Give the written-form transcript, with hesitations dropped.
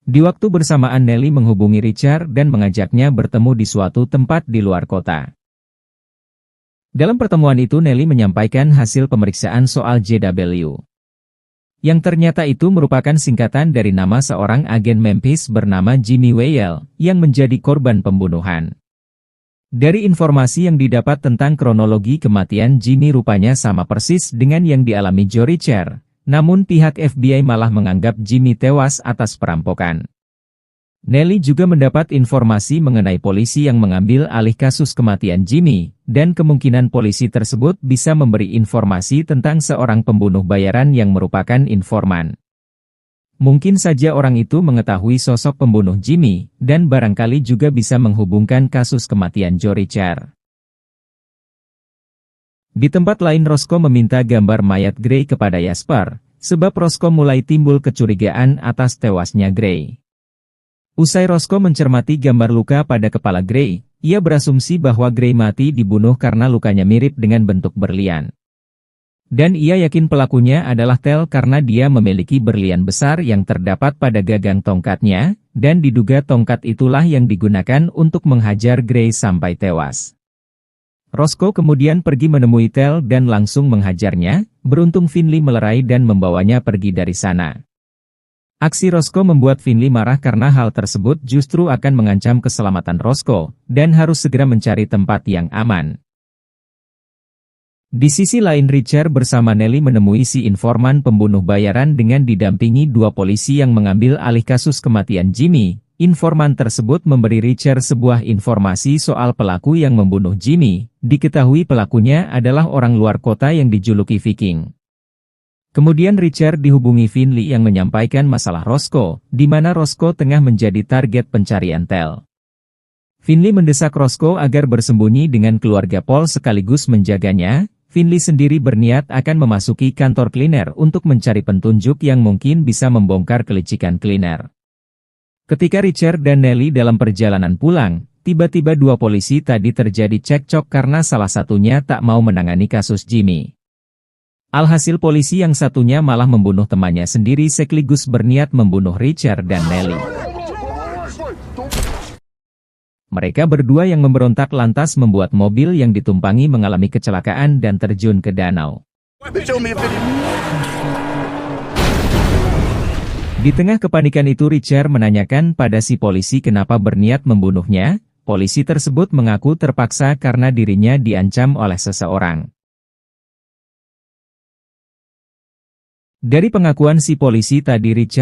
Di waktu bersamaan Nelly menghubungi Richard dan mengajaknya bertemu di suatu tempat di luar kota. Dalam pertemuan itu Nelly menyampaikan hasil pemeriksaan soal JW. Yang ternyata itu merupakan singkatan dari nama seorang agen Memphis bernama Jimmy Wales, yang menjadi korban pembunuhan. Dari informasi yang didapat tentang kronologi kematian Jimmy rupanya sama persis dengan yang dialami Joe Richard. Namun pihak FBI malah menganggap Jimmy tewas atas perampokan. Nelly juga mendapat informasi mengenai polisi yang mengambil alih kasus kematian Jimmy, dan kemungkinan polisi tersebut bisa memberi informasi tentang seorang pembunuh bayaran yang merupakan informan. Mungkin saja orang itu mengetahui sosok pembunuh Jimmy, dan barangkali juga bisa menghubungkan kasus kematian Joe Richard. Di tempat lain Roscoe meminta gambar mayat Gray kepada Jasper, sebab Roscoe mulai timbul kecurigaan atas tewasnya Gray. Usai Roscoe mencermati gambar luka pada kepala Gray, ia berasumsi bahwa Gray mati dibunuh karena lukanya mirip dengan bentuk berlian. Dan ia yakin pelakunya adalah Tel karena dia memiliki berlian besar yang terdapat pada gagang tongkatnya, dan diduga tongkat itulah yang digunakan untuk menghajar Gray sampai tewas. Roscoe kemudian pergi menemui Tel dan langsung menghajarnya, beruntung Finley melerai dan membawanya pergi dari sana. Aksi Roscoe membuat Finley marah karena hal tersebut justru akan mengancam keselamatan Roscoe, dan harus segera mencari tempat yang aman. Di sisi lain Richard bersama Nelly menemui si informan pembunuh bayaran dengan didampingi dua polisi yang mengambil alih kasus kematian Jimmy. Informan tersebut memberi Richard sebuah informasi soal pelaku yang membunuh Jimmy. Diketahui pelakunya adalah orang luar kota yang dijuluki Viking. Kemudian Richard dihubungi Finley yang menyampaikan masalah Roscoe, di mana Roscoe tengah menjadi target pencarian Tel. Finley mendesak Roscoe agar bersembunyi dengan keluarga Paul sekaligus menjaganya. Finley sendiri berniat akan memasuki kantor cleaner untuk mencari petunjuk yang mungkin bisa membongkar kelicikan cleaner. Ketika Richard dan Nelly dalam perjalanan pulang, tiba-tiba dua polisi tadi terjadi cekcok karena salah satunya tak mau menangani kasus Jimmy. Alhasil polisi yang satunya malah membunuh temannya sendiri sekaligus berniat membunuh Richard dan Nelly. Mereka berdua yang memberontak lantas membuat mobil yang ditumpangi mengalami kecelakaan dan terjun ke danau. Di tengah kepanikan itu Richard menanyakan pada si polisi kenapa berniat membunuhnya. Polisi tersebut mengaku terpaksa karena dirinya diancam oleh seseorang. Dari pengakuan si polisi tadi Richard